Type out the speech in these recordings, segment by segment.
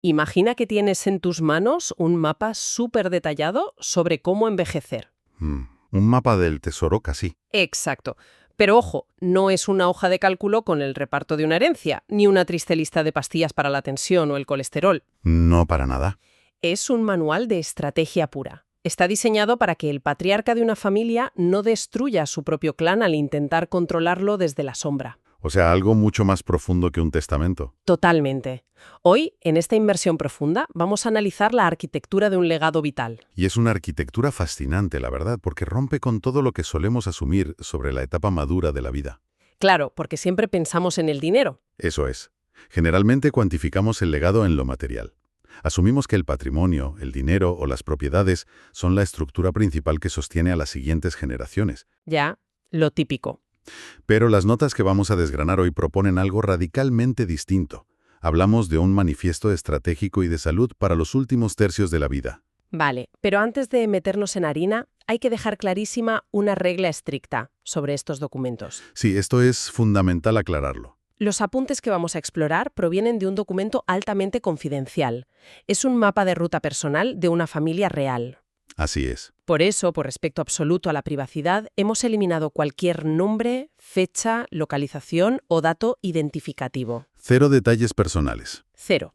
Imagina que tienes en tus manos un mapa súper detallado sobre cómo envejecer. Un mapa del tesoro casi. Exacto. Pero ojo, no es una hoja de cálculo con el reparto de una herencia, ni una triste lista de pastillas para la tensión o el colesterol. No para nada. Es un manual de estrategia pura. Está diseñado para que el patriarca de una familia no destruya su propio clan al intentar controlarlo desde la sombra. O sea, algo mucho más profundo que un testamento. Totalmente. Hoy, en esta inmersión profunda, vamos a analizar la arquitectura de un legado vital. Y es una arquitectura fascinante, la verdad, porque rompe con todo lo que solemos asumir sobre la etapa madura de la vida. Claro, porque siempre pensamos en el dinero. Eso es. Generalmente cuantificamos el legado en lo material. Asumimos que el patrimonio, el dinero o las propiedades son la estructura principal que sostiene a las siguientes generaciones. Ya, lo típico. Pero las notas que vamos a desgranar hoy proponen algo radicalmente distinto. Hablamos de un manifiesto estratégico y de salud para los últimos tercios de la vida. Vale, pero antes de meternos en harina, hay que dejar clarísima una regla estricta sobre estos documentos. Sí, esto es fundamental aclararlo. Los apuntes que vamos a explorar provienen de un documento altamente confidencial. Es un mapa de ruta personal de una familia real. Así es. Por eso, por respeto absoluto a la privacidad, hemos eliminado cualquier nombre, fecha, localización o dato identificativo. Cero detalles personales. Cero.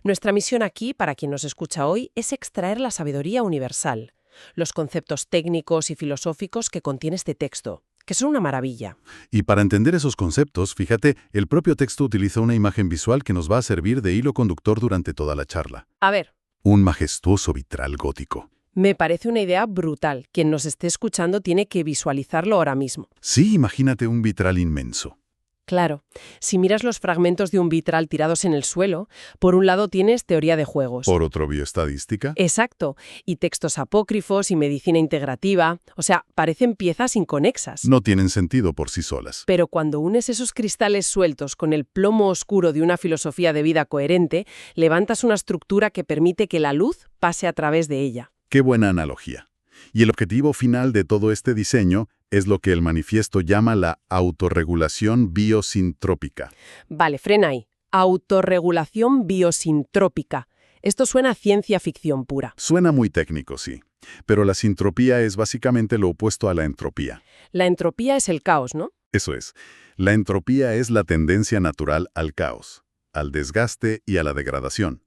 Nuestra misión aquí, para quien nos escucha hoy, es extraer la sabiduría universal, los conceptos técnicos y filosóficos que contiene este texto, que son una maravilla. Y para entender esos conceptos, fíjate, el propio texto utiliza una imagen visual que nos va a servir de hilo conductor durante toda la charla. A ver. Un majestuoso vitral gótico. Me parece una idea brutal. Quien nos esté escuchando tiene que visualizarlo ahora mismo. Sí, imagínate un vitral inmenso. Claro, si miras los fragmentos de un vitral tirados en el suelo, por un lado tienes teoría de juegos. Por otro, bioestadística. Exacto, y textos apócrifos y medicina integrativa, o sea, parecen piezas inconexas. No tienen sentido por sí solas. Pero cuando unes esos cristales sueltos con el plomo oscuro de una filosofía de vida coherente, levantas una estructura que permite que la luz pase a través de ella. Qué buena analogía. Y el objetivo final de todo este diseño es lo que el manifiesto llama la autorregulación biosintrópica. Vale, frena ahí. Autorregulación biosintrópica. Esto suena a ciencia ficción pura. Suena muy técnico, sí. Pero la sintropía es básicamente lo opuesto a la entropía. La entropía es el caos, ¿no? Eso es. La entropía es la tendencia natural al caos, al desgaste y a la degradación.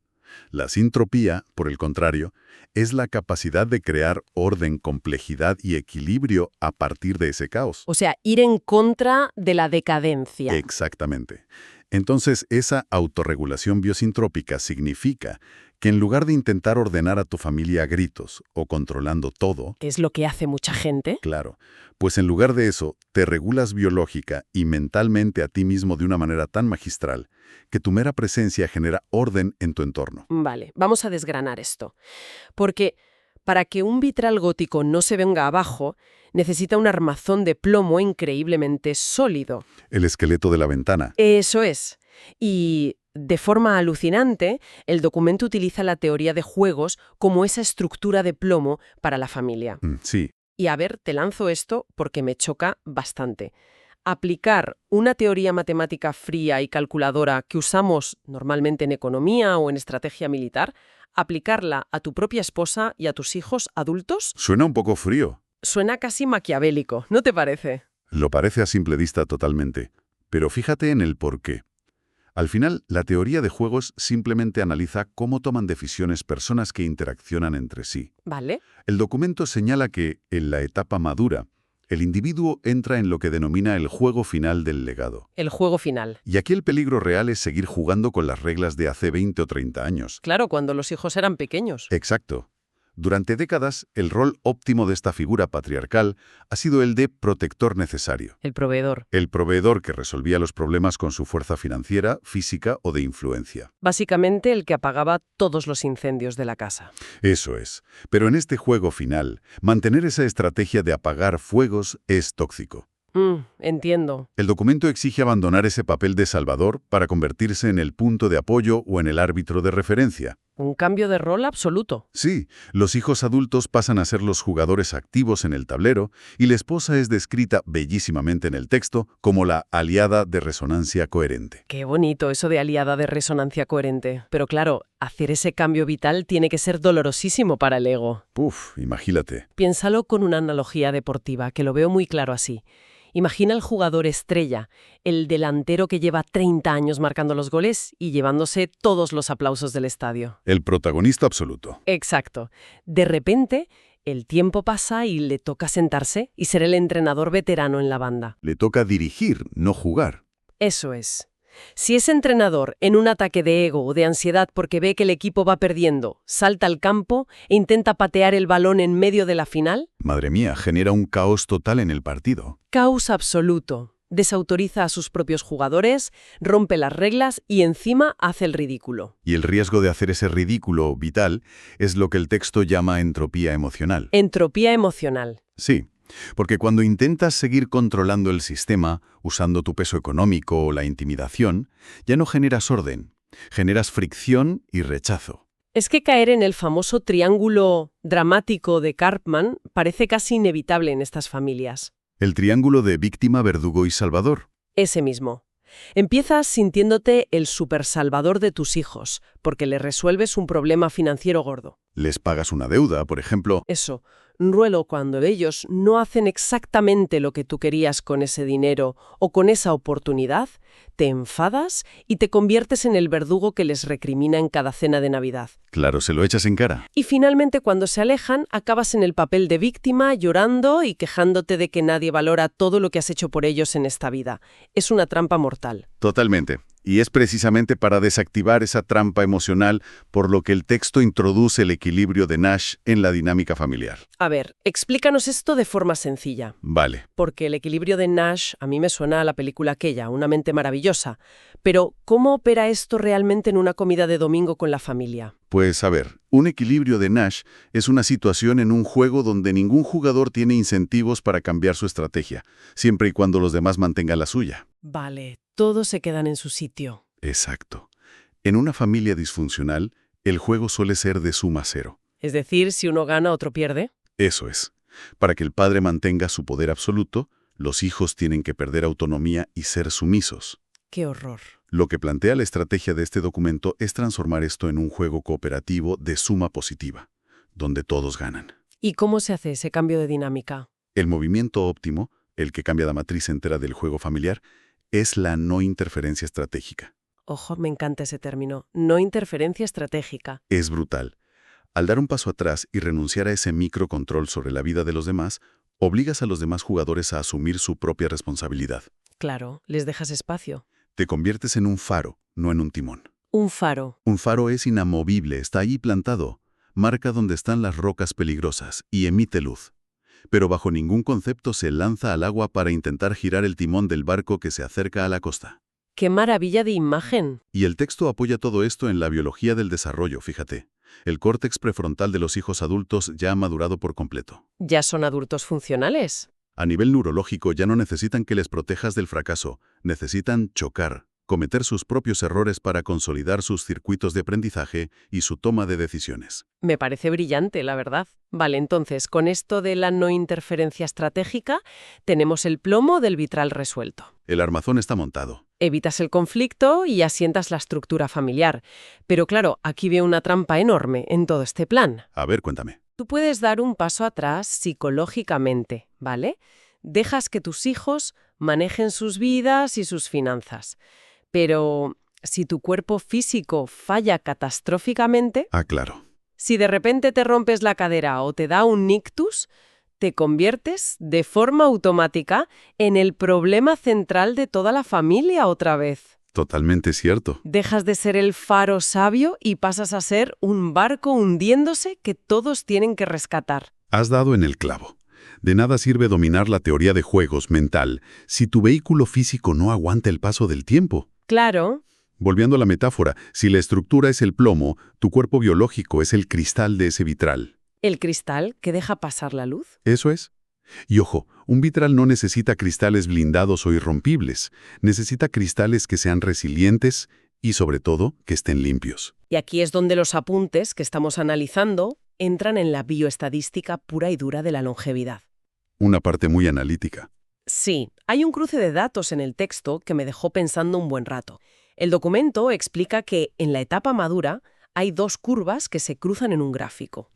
La sintropía, por el contrario, es la capacidad de crear orden, complejidad y equilibrio a partir de ese caos. O sea, ir en contra de la decadencia. Exactamente. Entonces, esa autorregulación biosintrópica significa que en lugar de intentar ordenar a tu familia a gritos o controlando todo, ¿Qué es lo que hace mucha gente? claro, pues en lugar de eso, te regulas biológica y mentalmente a ti mismo de una manera tan magistral que tu mera presencia genera orden en tu entorno. Vale, vamos a desgranar esto. Porque para que un vitral gótico no se venga abajo, necesita un armazón de plomo increíblemente sólido. El esqueleto de la ventana. Eso es. Y, de forma alucinante, el documento utiliza la teoría de juegos como esa estructura de plomo para la familia. Sí. Y a ver, te lanzo esto porque me choca bastante. Aplicar una teoría matemática fría y calculadora que usamos normalmente en economía o en estrategia militar, aplicarla a tu propia esposa y a tus hijos adultos, Suena un poco frío. suena casi maquiavélico, ¿no te parece? Lo parece a simple vista totalmente. Pero fíjate en el porqué. Al final, la teoría de juegos simplemente analiza cómo toman decisiones personas que interaccionan entre sí. ¿Vale? El documento señala que, en la etapa madura, el individuo entra en lo que denomina el juego final del legado. El juego final. Y aquí el peligro real es seguir jugando con las reglas de hace 20 o 30 años. Claro, cuando los hijos eran pequeños. Exacto. Durante décadas, el rol óptimo de esta figura patriarcal ha sido el de protector necesario. El proveedor. El proveedor que resolvía los problemas con su fuerza financiera, física o de influencia. Básicamente el que apagaba todos los incendios de la casa. Eso es. Pero en este juego final, mantener esa estrategia de apagar fuegos es tóxico. Entiendo. El documento exige abandonar ese papel de salvador para convertirse en el punto de apoyo o en el árbitro de referencia. Un cambio de rol absoluto. Sí, los hijos adultos pasan a ser los jugadores activos en el tablero y la esposa es descrita bellísimamente en el texto como la aliada de resonancia coherente. Qué bonito eso de aliada de resonancia coherente. Pero claro, hacer ese cambio vital tiene que ser dolorosísimo para el ego. Puf, imagínate. Piénsalo con una analogía deportiva, que lo veo muy claro así. Imagina el jugador estrella, el delantero que lleva 30 años marcando los goles y llevándose todos los aplausos del estadio. El protagonista absoluto. Exacto. De repente, el tiempo pasa y le toca sentarse y ser el entrenador veterano en la banda. Le toca dirigir, no jugar. Eso es. Si ese entrenador, en un ataque de ego o de ansiedad porque ve que el equipo va perdiendo, salta al campo e intenta patear el balón en medio de la final, Madre mía, genera un caos total en el partido. caos absoluto. Desautoriza a sus propios jugadores, rompe las reglas y encima hace el ridículo. Y el riesgo de hacer ese ridículo vital es lo que el texto llama entropía emocional. Entropía emocional. Sí, porque cuando intentas seguir controlando el sistema, usando tu peso económico o la intimidación, ya no generas orden, generas fricción y rechazo. Es que caer en el famoso triángulo dramático de Karpman parece casi inevitable en estas familias. El triángulo de víctima, verdugo y salvador. Ese mismo. Empiezas sintiéndote el supersalvador de tus hijos, porque le resuelves un problema financiero gordo. Les pagas una deuda, por ejemplo. Eso, ruelo cuando ellos no hacen exactamente lo que tú querías con ese dinero o con esa oportunidad, te enfadas y te conviertes en el verdugo que les recrimina en cada cena de Navidad. Claro, se lo echas en cara. Y finalmente, cuando se alejan, acabas en el papel de víctima, llorando y quejándote de que nadie valora todo lo que has hecho por ellos en esta vida. Es una trampa mortal. Totalmente. Y es precisamente para desactivar esa trampa emocional por lo que el texto introduce el equilibrio de Nash en la dinámica familiar. A ver, explícanos esto de forma sencilla. Vale. Porque el equilibrio de Nash a mí me suena a la película aquella, Una mente maravillosa. Pero, ¿cómo opera esto realmente en una comida de domingo con la familia? Pues a ver, un equilibrio de Nash es una situación en un juego donde ningún jugador tiene incentivos para cambiar su estrategia, siempre y cuando los demás mantengan la suya. Vale, todos se quedan en su sitio. Exacto. En una familia disfuncional, el juego suele ser de suma cero. Es decir, si uno gana, otro pierde. Eso es. Para que el padre mantenga su poder absoluto, los hijos tienen que perder autonomía y ser sumisos. ¡Qué horror! Lo que plantea la estrategia de este documento es transformar esto en un juego cooperativo de suma positiva, donde todos ganan. ¿Y cómo se hace ese cambio de dinámica? El movimiento óptimo, el que cambia la matriz entera del juego familiar, es la no interferencia estratégica. Ojo, me encanta ese término. No interferencia estratégica. Es brutal. Al dar un paso atrás y renunciar a ese microcontrol sobre la vida de los demás, obligas a los demás jugadores a asumir su propia responsabilidad. Claro, les dejas espacio. Te conviertes en un faro, no en un timón. Un faro. Un faro es inamovible, está ahí plantado, marca dónde están las rocas peligrosas y emite luz. Pero bajo ningún concepto se lanza al agua para intentar girar el timón del barco que se acerca a la costa. ¡Qué maravilla de imagen! Y el texto apoya todo esto en la biología del desarrollo, fíjate. El córtex prefrontal de los hijos adultos ya ha madurado por completo. ¿Ya son adultos funcionales? A nivel neurológico ya no necesitan que les protejas del fracaso, necesitan chocar, cometer sus propios errores para consolidar sus circuitos de aprendizaje y su toma de decisiones. Me parece brillante, la verdad. Vale, entonces, con esto de la no interferencia estratégica, tenemos el plomo del vitral resuelto. El armazón está montado. Evitas el conflicto y asientas la estructura familiar. Pero claro, aquí veo una trampa enorme en todo este plan. A ver, cuéntame. Tú puedes dar un paso atrás psicológicamente, ¿vale? Dejas que tus hijos manejen sus vidas y sus finanzas. Pero si tu cuerpo físico falla catastróficamente, Ah, claro. si de repente te rompes la cadera o te da un ictus, te conviertes de forma automática en el problema central de toda la familia otra vez. Totalmente cierto. Dejas de ser el faro sabio y pasas a ser un barco hundiéndose que todos tienen que rescatar. Has dado en el clavo. De nada sirve dominar la teoría de juegos mental si tu vehículo físico no aguanta el paso del tiempo. Claro. Volviendo a la metáfora, si la estructura es el plomo, tu cuerpo biológico es el cristal de ese vitral. ¿El cristal que deja pasar la luz? Eso es. Y ojo, un vitral no necesita cristales blindados o irrompibles. Necesita cristales que sean resilientes Y sobre todo, que estén limpios. Y aquí es donde los apuntes que estamos analizando entran en la bioestadística pura y dura de la longevidad. Una parte muy analítica. Sí, hay un cruce de datos en el texto que me dejó pensando un buen rato. El documento explica que en la etapa madura hay dos curvas que se cruzan en un gráfico.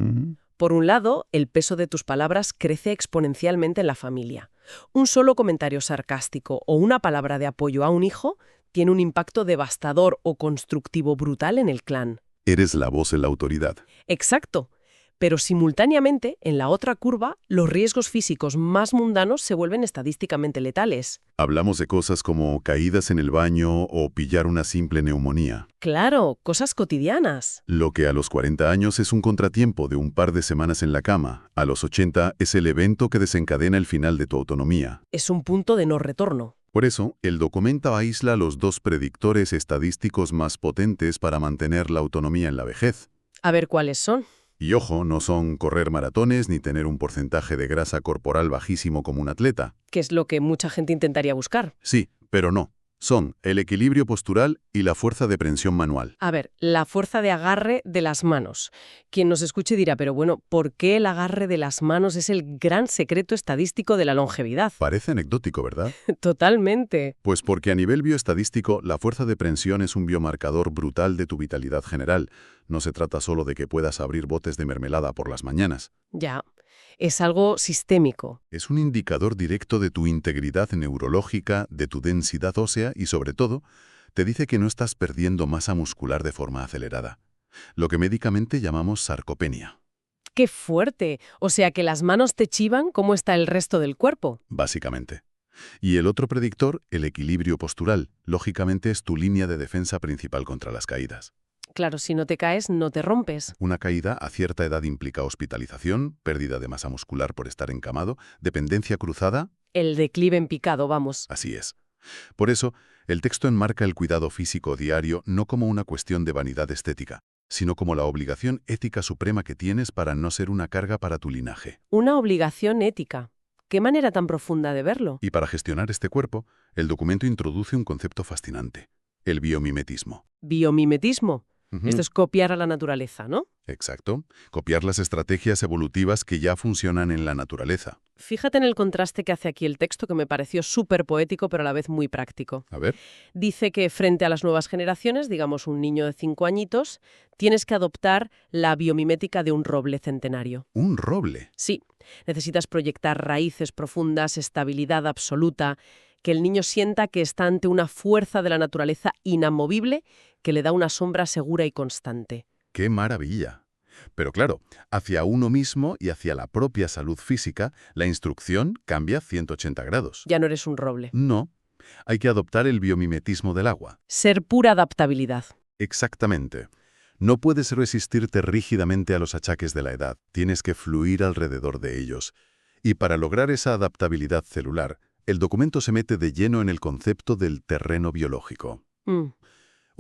Por un lado, el peso de tus palabras crece exponencialmente en la familia. Un solo comentario sarcástico o una palabra de apoyo a un hijo tiene un impacto devastador o constructivo brutal en el clan. Eres la voz en la autoridad. Exacto. Pero simultáneamente, en la otra curva, los riesgos físicos más mundanos se vuelven estadísticamente letales. Hablamos de cosas como caídas en el baño o pillar una simple neumonía. Claro, cosas cotidianas. Lo que a los 40 años es un contratiempo de un par de semanas en la cama, a los 80 es el evento que desencadena el final de tu autonomía. Es un punto de no retorno. Por eso, el documento aísla los dos predictores estadísticos más potentes para mantener la autonomía en la vejez. A ver cuáles son. Y ojo, no son correr maratones ni tener un porcentaje de grasa corporal bajísimo como un atleta. Que es lo que mucha gente intentaría buscar. Sí, pero no. Son el equilibrio postural y la fuerza de prensión manual. A ver, la fuerza de agarre de las manos. Quien nos escuche dirá, pero bueno, ¿por qué el agarre de las manos es el gran secreto estadístico de la longevidad? Parece anecdótico, ¿verdad? Totalmente. Pues porque a nivel bioestadístico, la fuerza de prensión es un biomarcador brutal de tu vitalidad general. No se trata solo de que puedas abrir botes de mermelada por las mañanas. Ya, es algo sistémico. Es un indicador directo de tu integridad neurológica, de tu densidad ósea y, sobre todo, te dice que no estás perdiendo masa muscular de forma acelerada. Lo que médicamente llamamos sarcopenia. ¡Qué fuerte! O sea que las manos te chivan cómo está el resto del cuerpo. Básicamente. Y el otro predictor, el equilibrio postural, lógicamente es tu línea de defensa principal contra las caídas. Claro, si no te caes, no te rompes. Una caída a cierta edad implica hospitalización, pérdida de masa muscular por estar encamado, dependencia cruzada. El declive en picado, vamos. Así es. Por eso, el texto enmarca el cuidado físico diario no como una cuestión de vanidad estética, sino como la obligación ética suprema que tienes para no ser una carga para tu linaje. Una obligación ética. ¿Qué manera tan profunda de verlo? Y para gestionar este cuerpo, el documento introduce un concepto fascinante, el biomimetismo. Biomimetismo. Ujú. Esto es copiar a la naturaleza, ¿no? Exacto. Copiar las estrategias evolutivas que ya funcionan en la naturaleza. Fíjate en el contraste que hace aquí el texto, que me pareció súper poético, pero a la vez muy práctico. A ver. Dice que frente a las nuevas generaciones, digamos un niño de 5 añitos, tienes que adoptar la biomimética de un roble centenario. Un roble. Sí, necesitas proyectar raíces profundas, estabilidad absoluta, que el niño sienta que está ante una fuerza de la naturaleza inamovible que le da una sombra segura y constante. ¡Qué maravilla! Pero claro, hacia uno mismo y hacia la propia salud física, la instrucción cambia 180 grados. Ya no eres un roble. No, hay que adoptar el biomimetismo del agua. Ser pura adaptabilidad. Exactamente. No puedes resistirte rígidamente a los achaques de la edad, tienes que fluir alrededor de ellos. Y para lograr esa adaptabilidad celular, el documento se mete de lleno en el concepto del terreno biológico.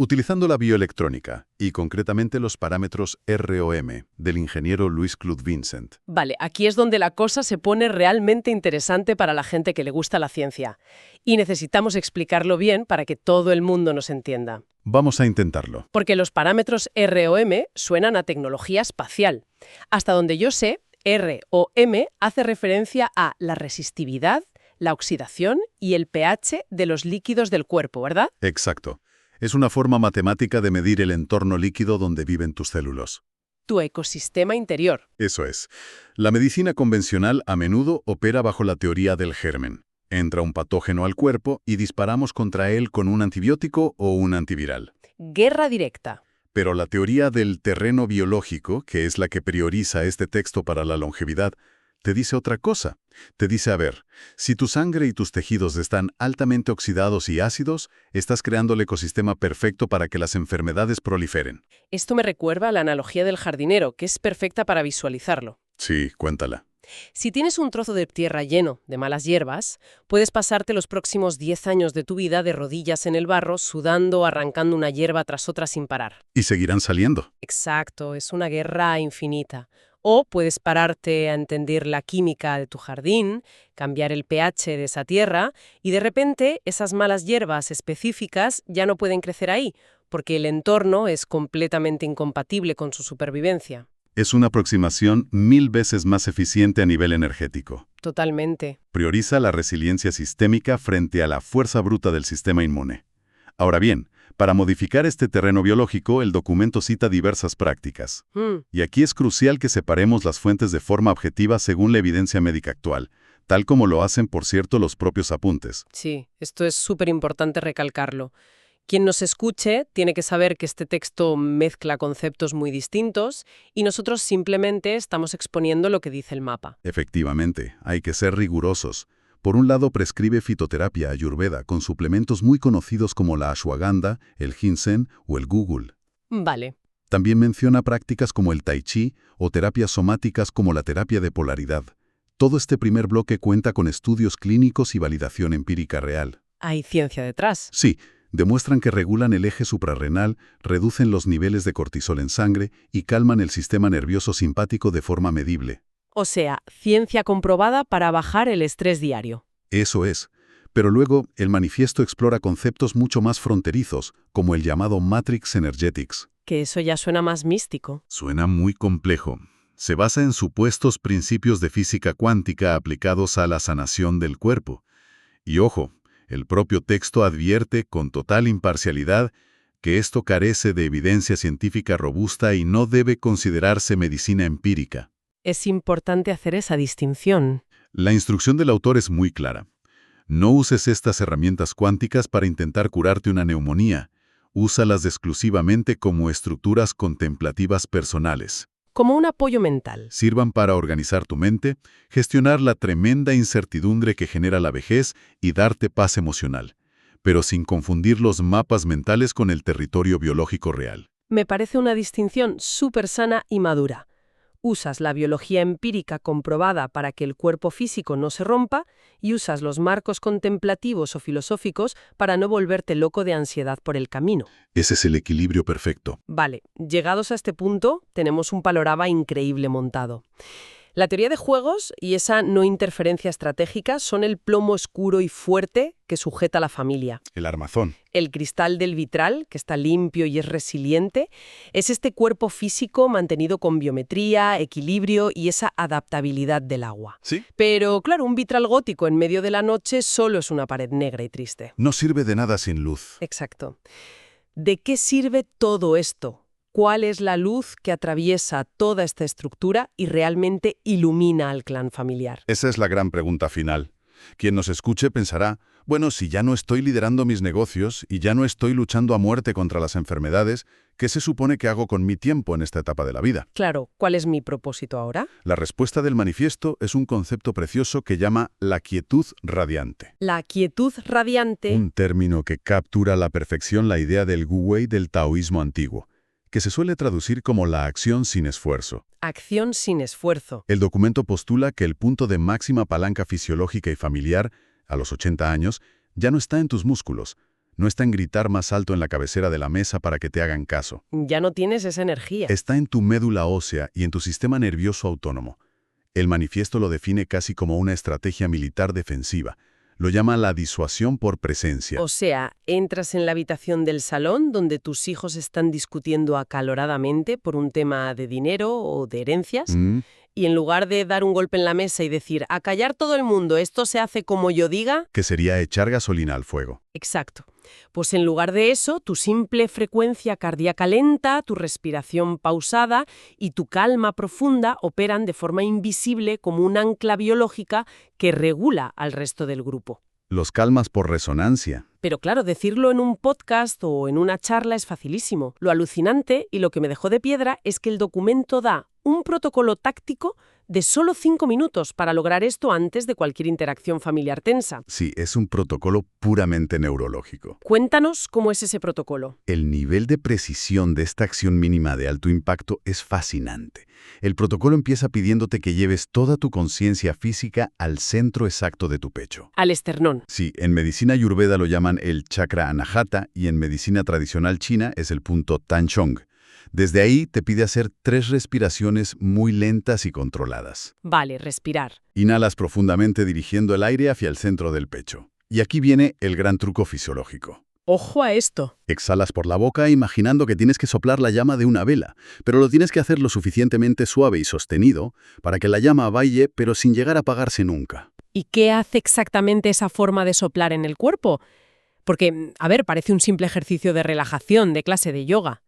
Utilizando la bioelectrónica, y concretamente los parámetros ROM, del ingeniero Louis Claude Vincent. Vale, aquí es donde la cosa se pone realmente interesante para la gente que le gusta la ciencia. Y necesitamos explicarlo bien para que todo el mundo nos entienda. Vamos a intentarlo. Porque los parámetros ROM suenan a tecnología espacial. Hasta donde yo sé, ROM hace referencia a la resistividad, la oxidación y el pH de los líquidos del cuerpo, ¿verdad? Exacto. Es una forma matemática de medir el entorno líquido donde viven tus células. Tu ecosistema interior. Eso es. La medicina convencional a menudo opera bajo la teoría del germen. Entra un patógeno al cuerpo y disparamos contra él con un antibiótico o un antiviral. Guerra directa. Pero la teoría del terreno biológico, que es la que prioriza este texto para la longevidad, te dice otra cosa. Te dice, a ver, si tu sangre y tus tejidos están altamente oxidados y ácidos, estás creando el ecosistema perfecto para que las enfermedades proliferen. Esto me recuerda a la analogía del jardinero, que es perfecta para visualizarlo. Sí, cuéntala. Si tienes un trozo de tierra lleno de malas hierbas, puedes pasarte los próximos 10 años de tu vida de rodillas en el barro, sudando, arrancando una hierba tras otra sin parar. Y seguirán saliendo. Exacto, es una guerra infinita. O puedes pararte a entender la química de tu jardín, cambiar el pH de esa tierra y de repente esas malas hierbas específicas ya no pueden crecer ahí, porque el entorno es completamente incompatible con su supervivencia. Es una aproximación 1000 veces más eficiente a nivel energético. Totalmente. Prioriza la resiliencia sistémica frente a la fuerza bruta del sistema inmune. Ahora bien, para modificar este terreno biológico, el documento cita diversas prácticas. Y aquí es crucial que separemos las fuentes de forma objetiva según la evidencia médica actual, tal como lo hacen, por cierto, los propios apuntes. Sí, esto es súper importante recalcarlo. Quien nos escuche tiene que saber que este texto mezcla conceptos muy distintos y nosotros simplemente estamos exponiendo lo que dice el mapa. Efectivamente, hay que ser rigurosos. Por un lado, prescribe fitoterapia ayurveda con suplementos muy conocidos como la ashwagandha, el ginseng o el gugul. Vale. También menciona prácticas como el tai chi o terapias somáticas como la terapia de polaridad. Todo este primer bloque cuenta con estudios clínicos y validación empírica real. Hay ciencia detrás. Sí, demuestran que regulan el eje suprarrenal, reducen los niveles de cortisol en sangre y calman el sistema nervioso simpático de forma medible. O sea, ciencia comprobada para bajar el estrés diario. Eso es. Pero luego, el manifiesto explora conceptos mucho más fronterizos, como el llamado Matrix Energetics. Que eso ya suena más místico. Suena muy complejo. Se basa en supuestos principios de física cuántica aplicados a la sanación del cuerpo. Y ojo, el propio texto advierte con total imparcialidad que esto carece de evidencia científica robusta y no debe considerarse medicina empírica. Es importante hacer esa distinción. La instrucción del autor es muy clara. No uses estas herramientas cuánticas para intentar curarte una neumonía. Úsalas exclusivamente como estructuras contemplativas personales. Como un apoyo mental. Sirvan para organizar tu mente, gestionar la tremenda incertidumbre que genera la vejez y darte paz emocional, pero sin confundir los mapas mentales con el territorio biológico real. Me parece una distinción súper sana y madura. Usas la biología empírica comprobada para que el cuerpo físico no se rompa y usas los marcos contemplativos o filosóficos para no volverte loco de ansiedad por el camino. Ese es el equilibrio perfecto. Vale, llegados a este punto, tenemos un panorama increíble montado. La teoría de juegos y esa no interferencia estratégica son el plomo oscuro y fuerte que sujeta a la familia. El armazón. El cristal del vitral, que está limpio y es resiliente, es este cuerpo físico mantenido con biometría, equilibrio y esa adaptabilidad del agua. ¿Sí? Pero, claro, un vitral gótico en medio de la noche solo es una pared negra y triste. No sirve de nada sin luz. Exacto. ¿De qué sirve todo esto? ¿Cuál es la luz que atraviesa toda esta estructura y realmente ilumina al clan familiar? Esa es la gran pregunta final. Quien nos escuche pensará, bueno, si ya no estoy liderando mis negocios y ya no estoy luchando a muerte contra las enfermedades, ¿qué se supone que hago con mi tiempo en esta etapa de la vida? Claro, ¿cuál es mi propósito ahora? La respuesta del manifiesto es un concepto precioso que llama la quietud radiante. La quietud radiante. Un término que captura a la perfección la idea del Wu Wei del taoísmo antiguo, que se suele traducir como la acción sin esfuerzo. Acción sin esfuerzo. El documento postula que el punto de máxima palanca fisiológica y familiar, a los 80 años, ya no está en tus músculos, no está en gritar más alto en la cabecera de la mesa para que te hagan caso. Ya no tienes esa energía. Está en tu médula ósea y en tu sistema nervioso autónomo. El manifiesto lo define casi como una estrategia militar defensiva. Lo llama la disuasión por presencia. O sea, entras en la habitación del salón donde tus hijos están discutiendo acaloradamente por un tema de dinero o de herencias, y en lugar de dar un golpe en la mesa y decir, a callar todo el mundo, esto se hace como yo diga. Que sería echar gasolina al fuego. Exacto. Pues en lugar de eso, tu simple frecuencia cardíaca lenta, tu respiración pausada y tu calma profunda operan de forma invisible como un ancla biológica que regula al resto del grupo. Los calmas por resonancia. Pero claro, decirlo en un podcast o en una charla es facilísimo. Lo alucinante y lo que me dejó de piedra es que el documento da un protocolo táctico de solo 5 minutos para lograr esto antes de cualquier interacción familiar tensa. Sí, es un protocolo puramente neurológico. Cuéntanos cómo es ese protocolo. El nivel de precisión de esta acción mínima de alto impacto es fascinante. El protocolo empieza pidiéndote que lleves toda tu conciencia física al centro exacto de tu pecho. Al esternón. Sí, en medicina ayurveda lo llaman el chakra anahata y en medicina tradicional china es el punto Tanchong. Desde ahí te pide hacer 3 respiraciones muy lentas y controladas. Vale, respirar. Inhalas profundamente dirigiendo el aire hacia el centro del pecho. Y aquí viene el gran truco fisiológico. Ojo a esto. Exhalas por la boca imaginando que tienes que soplar la llama de una vela, pero lo tienes que hacer lo suficientemente suave y sostenido para que la llama vaya, pero sin llegar a apagarse nunca. ¿Y qué hace exactamente esa forma de soplar en el cuerpo? Porque, a ver, parece un simple ejercicio de relajación, de clase de yoga.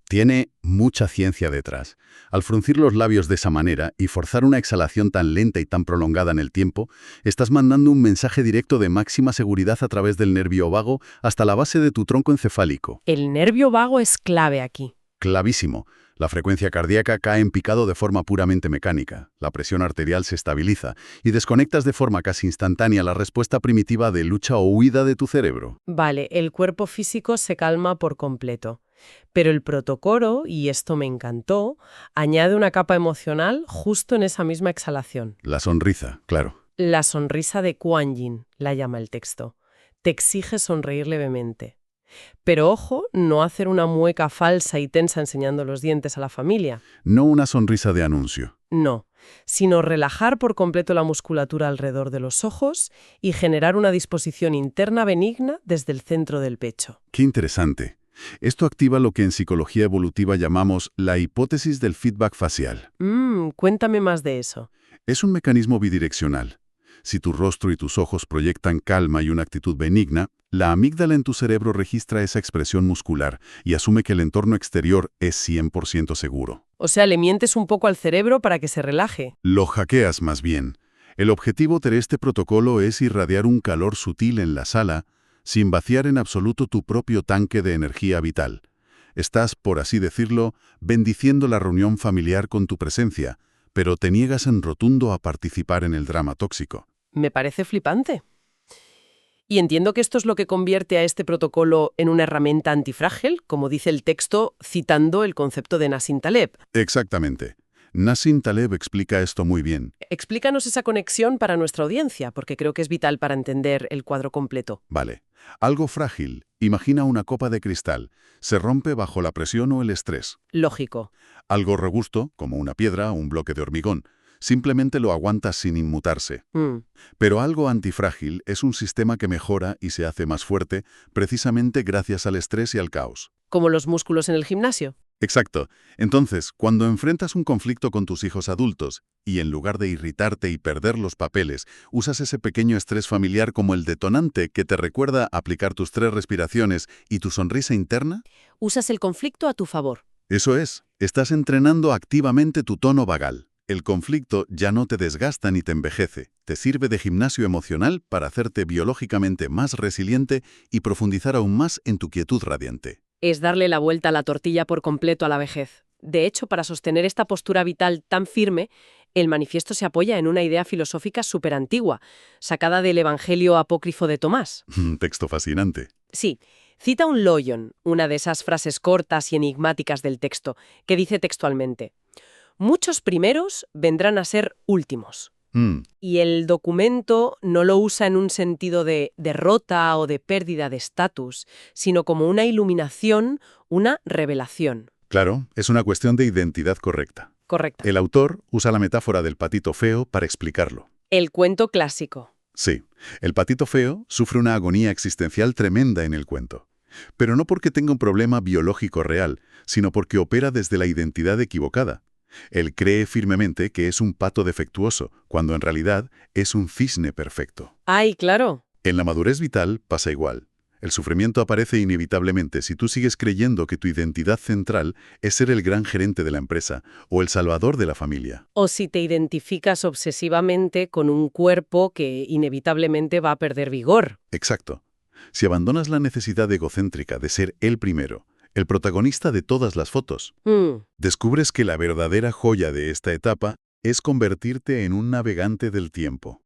Tiene mucha ciencia detrás. Al fruncir los labios de esa manera y forzar una exhalación tan lenta y tan prolongada en el tiempo, estás mandando un mensaje directo de máxima seguridad a través del nervio vago hasta la base de tu tronco encefálico. El nervio vago es clave aquí. Clavísimo. La frecuencia cardíaca cae en picado de forma puramente mecánica, la presión arterial se estabiliza y desconectas de forma casi instantánea la respuesta primitiva de lucha o huida de tu cerebro. Vale, el cuerpo físico se calma por completo. Pero el protocolo, y esto me encantó, añade una capa emocional justo en esa misma exhalación. La sonrisa, claro. La sonrisa de Kuan Yin, la llama el texto. Te exige sonreír levemente. Pero ojo, no hacer una mueca falsa y tensa enseñando los dientes a la familia. No una sonrisa de anuncio. No, sino relajar por completo la musculatura alrededor de los ojos y generar una disposición interna benigna desde el centro del pecho. Qué interesante. Esto activa lo que en psicología evolutiva llamamos la hipótesis del feedback facial. Cuéntame más de eso. Es un mecanismo bidireccional. Si tu rostro y tus ojos proyectan calma y una actitud benigna, la amígdala en tu cerebro registra esa expresión muscular y asume que el entorno exterior es 100% seguro. O sea, le mientes un poco al cerebro para que se relaje. Lo hackeas más bien. El objetivo de este protocolo es irradiar un calor sutil en la sala, sin vaciar en absoluto tu propio tanque de energía vital. Estás, por así decirlo, bendiciendo la reunión familiar con tu presencia, pero te niegas en rotundo a participar en el drama tóxico. Me parece flipante. Y entiendo que esto es lo que convierte a este protocolo en una herramienta antifrágil, como dice el texto citando el concepto de Nassim Taleb. Exactamente. Nassim Taleb explica esto muy bien. Explícanos esa conexión para nuestra audiencia, porque creo que es vital para entender el cuadro completo. Vale. Algo frágil. Imagina una copa de cristal. Se rompe bajo la presión o el estrés. Lógico. Algo robusto, como una piedra o un bloque de hormigón. Simplemente lo aguantas sin inmutarse. Pero algo antifrágil es un sistema que mejora y se hace más fuerte precisamente gracias al estrés y al caos. Como los músculos en el gimnasio. Exacto. Entonces, cuando enfrentas un conflicto con tus hijos adultos y en lugar de irritarte y perder los papeles, usas ese pequeño estrés familiar como el detonante que te recuerda aplicar tus 3 respiraciones y tu sonrisa interna, Usas el conflicto a tu favor. eso es, estás entrenando activamente tu tono vagal. El conflicto ya no te desgasta ni te envejece, te sirve de gimnasio emocional para hacerte biológicamente más resiliente y profundizar aún más en tu quietud radiante. Es darle la vuelta a la tortilla por completo a la vejez. De hecho, para sostener esta postura vital tan firme, el manifiesto se apoya en una idea filosófica súper antigua, sacada del Evangelio apócrifo de Tomás. Un texto fascinante. Sí, cita un loion, una de esas frases cortas y enigmáticas del texto, que dice textualmente: «Muchos primeros vendrán a ser últimos». Y el documento no lo usa en un sentido de derrota o de pérdida de estatus, sino como una iluminación, una revelación. Claro, es una cuestión de identidad correcta. Correcto. El autor usa la metáfora del patito feo para explicarlo. El cuento clásico. Sí, el patito feo sufre una agonía existencial tremenda en el cuento. Pero no porque tenga un problema biológico real, sino porque opera desde la identidad equivocada. Él cree firmemente que es un pato defectuoso, cuando en realidad es un cisne perfecto. ¡Ay, claro! En la madurez vital pasa igual. El sufrimiento aparece inevitablemente si tú sigues creyendo que tu identidad central es ser el gran gerente de la empresa o el salvador de la familia. O si te identificas obsesivamente con un cuerpo que inevitablemente va a perder vigor. Exacto. Si abandonas la necesidad egocéntrica de ser el primero, el protagonista de todas las fotos, descubres que la verdadera joya de esta etapa es convertirte en un navegante del tiempo,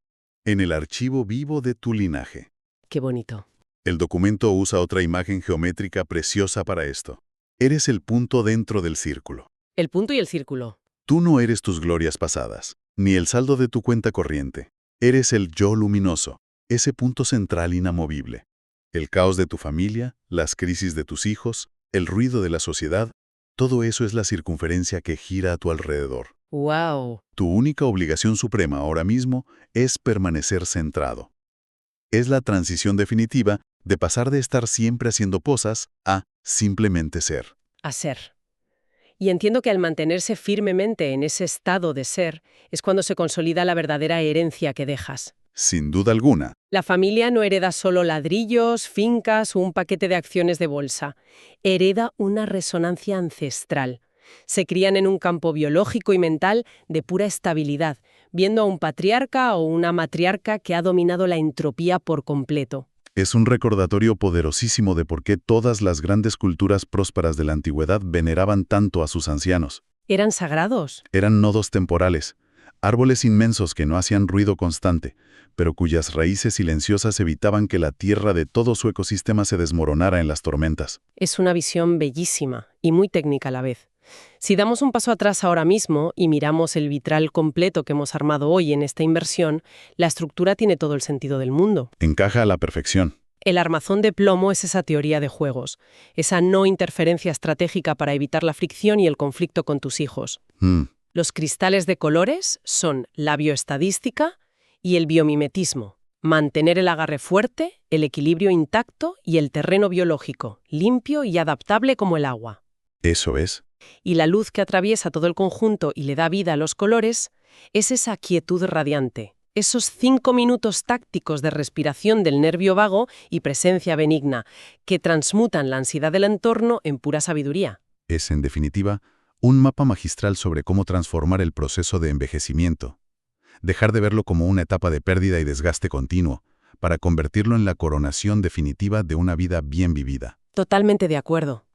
en el archivo vivo de tu linaje. ¡Qué bonito! El documento usa otra imagen geométrica preciosa para esto. Eres el punto dentro del círculo. El punto y el círculo. Tú no eres tus glorias pasadas, ni el saldo de tu cuenta corriente. Eres el yo luminoso, ese punto central inamovible. El caos de tu familia, las crisis de tus hijos, el ruido de la sociedad, todo eso es la circunferencia que gira a tu alrededor. ¡Wow! Tu única obligación suprema ahora mismo es permanecer centrado. Es la transición definitiva, de pasar de estar siempre haciendo cosas a simplemente ser. A ser. Y entiendo que al mantenerse firmemente en ese estado de ser es cuando se consolida la verdadera herencia que dejas. Sin duda alguna. La familia no hereda solo ladrillos, fincas o un paquete de acciones de bolsa. Hereda una resonancia ancestral. Se crían en un campo biológico y mental de pura estabilidad, viendo a un patriarca o una matriarca que ha dominado la entropía por completo. Es un recordatorio poderosísimo de por qué todas las grandes culturas prósperas de la antigüedad veneraban tanto a sus ancianos. ¿Eran sagrados? Eran nodos temporales, árboles inmensos que no hacían ruido constante, pero cuyas raíces silenciosas evitaban que la tierra de todo su ecosistema se desmoronara en las tormentas. Es una visión bellísima y muy técnica a la vez. Si damos un paso atrás ahora mismo y miramos el vitral completo que hemos armado hoy en esta inversión, la estructura tiene todo el sentido del mundo. Encaja a la perfección. El armazón de plomo es esa teoría de juegos, esa no interferencia estratégica para evitar la fricción y el conflicto con tus hijos. Los cristales de colores son la bioestadística y el biomimetismo. Mantener el agarre fuerte, el equilibrio intacto y el terreno biológico, limpio y adaptable como el agua. Eso es. Y la luz que atraviesa todo el conjunto y le da vida a los colores es esa quietud radiante, esos 5 minutos tácticos de respiración del nervio vago y presencia benigna, que transmutan la ansiedad del entorno en pura sabiduría. Es, en definitiva, un mapa magistral sobre cómo transformar el proceso de envejecimiento. Dejar de verlo como una etapa de pérdida y desgaste continuo, para convertirlo en la coronación definitiva de una vida bien vivida. Totalmente de acuerdo.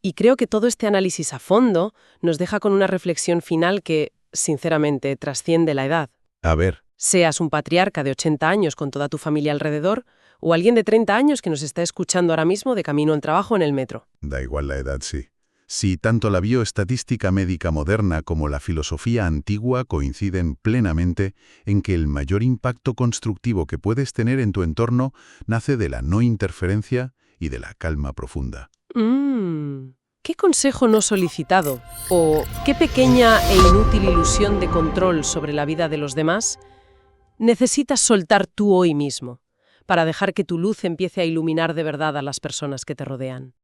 Y creo que todo este análisis a fondo nos deja con una reflexión final que, sinceramente, trasciende la edad. A ver. Seas un patriarca de 80 años con toda tu familia alrededor, o alguien de 30 años que nos está escuchando ahora mismo de camino al trabajo en el metro. Da igual la edad, sí. Si tanto la bioestadística médica moderna como la filosofía antigua coinciden plenamente en que el mayor impacto constructivo que puedes tener en tu entorno nace de la no interferencia y de la calma profunda. ¿Qué consejo no solicitado? ¿O qué pequeña e inútil ilusión de control sobre la vida de los demás necesitas soltar tú hoy mismo para dejar que tu luz empiece a iluminar de verdad a las personas que te rodean?